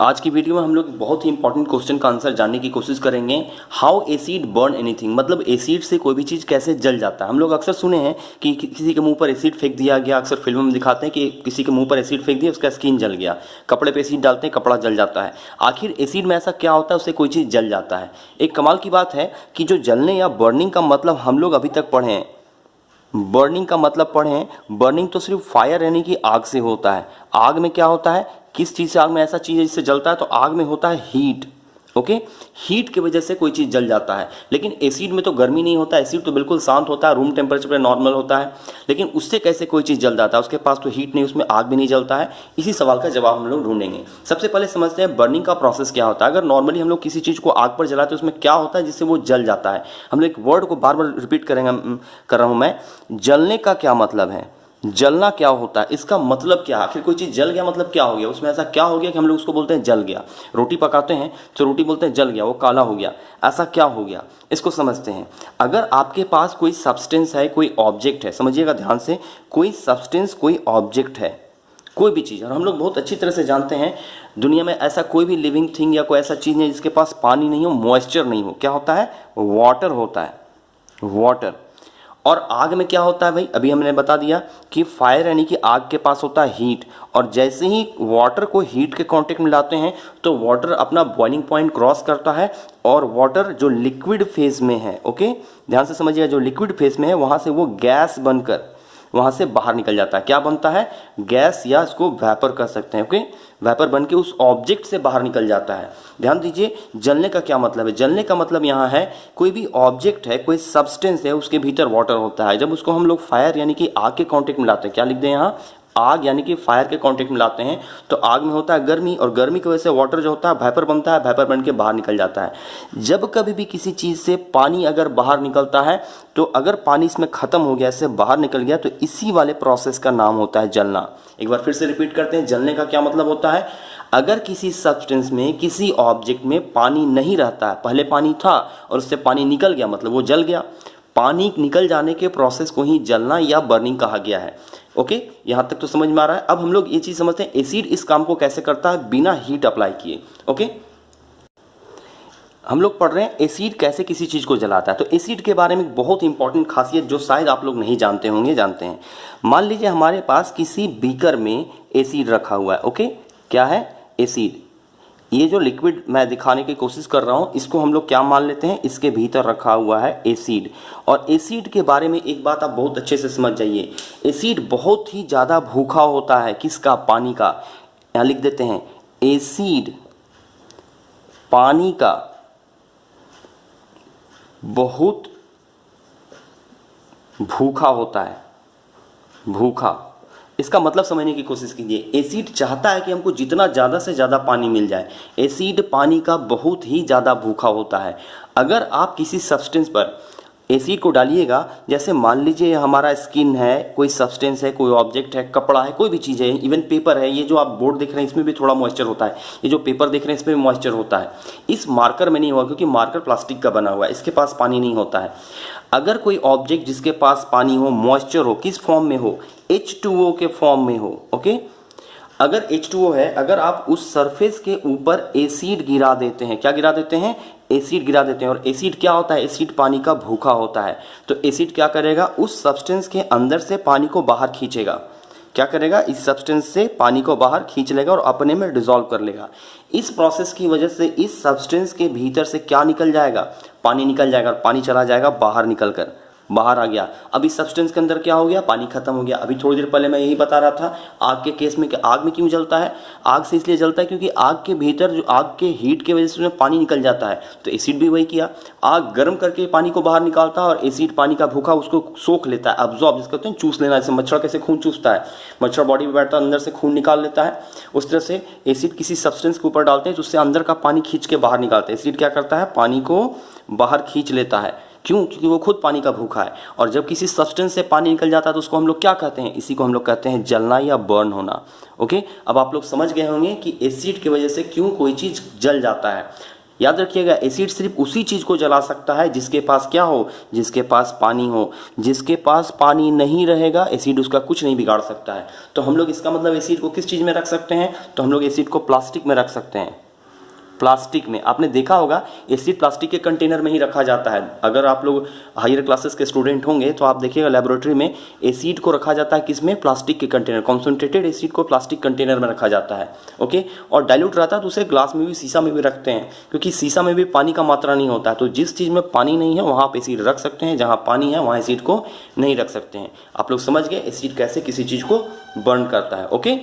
आज की वीडियो में हम लोग बहुत ही इंपॉर्टेंट क्वेश्चन का आंसर जानने की कोशिश करेंगे। हाउ एसिड बर्न एनीथिंग, मतलब एसिड से कोई भी चीज़ कैसे जल जाता है। हम लोग अक्सर सुने हैं कि किसी के मुंह पर एसिड फेंक दिया गया, अक्सर फिल्मों में दिखाते हैं कि किसी के मुंह पर एसिड फेंक दिया, उसका स्किन जल गया। कपड़े पे एसिड डालते हैं, कपड़ा जल जाता है। आखिर एसिड में ऐसा क्या होता है उससे कोई चीज़ जल जाता है। एक कमाल की बात है कि जो जलने या बर्निंग का मतलब हम लोग अभी तक पढ़े हैं, बर्निंग का मतलब पढ़ें, बर्निंग तो सिर्फ फायर यानी कि आग से होता है। आग में क्या होता है, किस चीज़ से आग में ऐसा चीज़ है जिससे जलता है, तो आग में होता है हीट। ओके, हीट की वजह से कोई चीज़ जल जाता है। लेकिन एसिड में तो गर्मी नहीं होता, एसिड तो बिल्कुल शांत होता है, रूम टेम्परेचर पे नॉर्मल होता है। लेकिन उससे कैसे कोई चीज़ जल जाता है, उसके पास तो हीट नहीं, उसमें आग भी नहीं जलता है। इसी सवाल का जवाब हम लोग ढूंढेंगे। सबसे पहले समझते हैं बर्निंग का प्रोसेस क्या होता है। अगर नॉर्मली हम लोग किसी चीज़ को आग पर जलाते हैं उसमें क्या होता है जिससे वो जल जाता है। हम लोग एक वर्ड को बार बार रिपीट कर रहा हूँ मैं। जलने का क्या मतलब है, जलना क्या होता है, इसका मतलब क्या। आखिर कोई चीज़ जल गया मतलब क्या हो गया, उसमें ऐसा क्या हो गया कि हम लोग उसको बोलते हैं जल गया। रोटी पकाते हैं तो रोटी बोलते हैं जल गया, वो काला हो गया, ऐसा क्या हो गया, इसको समझते हैं। अगर आपके पास कोई सब्सटेंस है, कोई ऑब्जेक्ट है, समझिएगा ध्यान से, कोई सब्सटेंस कोई ऑब्जेक्ट है, कोई भी चीज़, और हम लोग बहुत अच्छी तरह से जानते हैं दुनिया में ऐसा कोई भी लिविंग थिंग या कोई ऐसा चीज़ नहीं जिसके पास पानी नहीं हो, मॉइस्चर नहीं हो। क्या होता है, वाटर होता है, वाटर। और आग में क्या होता है भाई, अभी हमने बता दिया कि फायर यानी कि आग के पास होता है हीट। और जैसे ही वाटर को हीट के कांटेक्ट में लाते हैं तो वाटर अपना बॉइलिंग पॉइंट क्रॉस करता है और वाटर जो लिक्विड फेज में है, ओके ध्यान से समझिएगा, जो लिक्विड फेज में है वहां से वो गैस बनकर वहां से बाहर निकल जाता है। क्या बनता है, गैस, या इसको वेपर कर सकते हैं। ओके, वेपर बन के उस ऑब्जेक्ट से बाहर निकल जाता है। ध्यान दीजिए, जलने का क्या मतलब है। जलने का मतलब यहाँ है कोई भी ऑब्जेक्ट है, कोई सब्सटेंस है, उसके भीतर वाटर होता है। जब उसको हम लोग फायर यानी कि आग के कांटेक्ट में लाते हैं, क्या लिख दें यहाँ, आग यानी कि फायर के कांटेक्ट में लाते हैं, तो आग में होता है गर्मी, और गर्मी की वजह से वाटर जो होता है वेपर बनता है, वेपर बन के बाहर निकल जाता है। जब कभी भी किसी चीज़ से पानी अगर बाहर निकलता है, तो अगर पानी इसमें ख़त्म हो गया, इससे बाहर निकल गया, तो इसी वाले प्रोसेस का नाम होता है जलना। एक बार फिर से रिपीट करते हैं, जलने का क्या मतलब होता है। अगर किसी सब्सटेंस में, किसी ऑब्जेक्ट में पानी नहीं रहता है, पहले पानी था और उससे पानी निकल गया, मतलब वो जल गया। पानी निकल जाने के प्रोसेस को ही जलना या बर्निंग कहा गया है। ओके, यहाँ तक तो समझ में आ रहा है। अब हम लोग ये चीज़ समझते हैं एसिड इस काम को कैसे करता है बिना हीट अप्लाई किए। ओके, हम लोग पढ़ रहे हैं एसिड कैसे किसी चीज़ को जलाता है। तो एसिड के बारे में बहुत इंपॉर्टेंट खासियत जो शायद आप लोग नहीं जानते होंगे, जानते हैं। मान लीजिए हमारे पास किसी बीकर में एसिड रखा हुआ है। ओके, क्या है, एसिड। ये जो लिक्विड मैं दिखाने की कोशिश कर रहा हूँ, इसको हम लोग क्या मान लेते हैं, इसके भीतर रखा हुआ है एसिड। और एसिड के बारे में एक बात आप बहुत अच्छे से समझ जाइए, एसिड बहुत ही ज़्यादा भूखा होता है। किसका, पानी का। यहाँ लिख देते हैं, एसिड पानी का बहुत भूखा होता है। भूखा, इसका मतलब समझने की कोशिश कीजिए। एसिड चाहता है कि हमको जितना ज़्यादा से ज़्यादा पानी मिल जाए। एसिड पानी का बहुत ही ज़्यादा भूखा होता है। अगर आप किसी सब्सटेंस पर एसिड को डालिएगा, जैसे मान लीजिए हमारा स्किन है, कोई सब्सटेंस है, कोई ऑब्जेक्ट है, कपड़ा है, कोई भी चीज़ है, इवन पेपर है, ये जो आप बोर्ड देख रहे हैं इसमें भी थोड़ा मॉइस्चर होता है, ये जो पेपर देख रहे हैं इसमें भी मॉइस्चर होता है। इस मार्कर में नहीं हुआ क्योंकि मार्कर प्लास्टिक का बना हुआ है, इसके पास पानी नहीं होता है। अगर कोई ऑब्जेक्ट जिसके पास पानी हो, मॉइस्चर हो, किस फॉर्म में हो, H2O के फॉर्म में हो, ओके, अगर H2O है, अगर आप उस सरफेस के ऊपर एसिड गिरा देते हैं, क्या गिरा देते हैं, एसिड गिरा देते हैं। और एसिड क्या होता है, एसिड पानी का भूखा होता है। तो एसिड क्या करेगा, उस सब्सटेंस के अंदर से पानी को बाहर खींचेगा। क्या करेगा, इस सब्सटेंस से पानी को बाहर खींच लेगा और अपने में डिसॉल्व कर लेगा। इस प्रोसेस की वजह से इस सब्सटेंस के भीतर से क्या निकल जाएगा, पानी निकल जाएगा, और पानी चला जाएगा बाहर, निकल कर बाहर आ गया। अब इस सब्सटेंस के अंदर क्या हो गया, पानी खत्म हो गया। अभी थोड़ी देर पहले मैं यही बता रहा था आग के केस में कि आग में क्यों जलता है। आग से इसलिए जलता है क्योंकि आग के भीतर जो आग के हीट की वजह से उसमें पानी निकल जाता है। तो एसिड भी वही किया, आग गर्म करके पानी को बाहर निकालता है और एसिड पानी का भूखा उसको सोख लेता है, अब्जॉर्ब जिसको कहते हैं चूस लेना। जैसे मच्छर कैसे खून चूसता है, मच्छर बॉडी में बैठता है, अंदर से खून निकाल लेता है, उस तरह से एसिड किसी सब्सटेंस के ऊपर डालते हैं तो उससे अंदर का पानी खींच के बाहर निकालते हैं। एसिड क्या करता है, पानी को बाहर खींच लेता है। क्यों, क्योंकि वो खुद पानी का भूखा है। और जब किसी सब्सटेंस से पानी निकल जाता है तो उसको हम लोग क्या कहते हैं, इसी को हम लोग कहते हैं जलना या बर्न होना। ओके, अब आप लोग समझ गए होंगे कि एसिड की वजह से क्यों कोई चीज़ जल जाता है। याद रखिएगा, एसिड सिर्फ उसी चीज़ को जला सकता है जिसके पास क्या हो, जिसके पास पानी हो। जिसके पास पानी नहीं रहेगा एसिड उसका कुछ नहीं बिगाड़ सकता है। तो हम लोग इसका मतलब एसिड को किस चीज़ में रख सकते हैं, तो हम लोग एसिड को प्लास्टिक में रख सकते हैं। प्लास्टिक में आपने देखा होगा एसिड प्लास्टिक के कंटेनर में ही रखा जाता है। अगर आप लोग हायर क्लासेस के स्टूडेंट होंगे तो आप देखिएगा लेबोरेटरी में एसिड को रखा जाता है किसमें, प्लास्टिक के कंटेनर। कॉन्सेंट्रेटेड एसिड को प्लास्टिक कंटेनर में रखा जाता है। ओके, और डाइल्यूट रहता है तो उसे ग्लास में भी, शीशा में भी रखते हैं, क्योंकि शीशा में भी पानी का मात्रा नहीं होता है। तो जिस चीज़ में पानी नहीं है वहाँ आप एसिड रख सकते हैं, जहाँ पानी है वहाँ एसिड को नहीं रख सकते हैं। आप लोग समझ गए एसिड कैसे किसी चीज़ को बर्न करता है। ओके।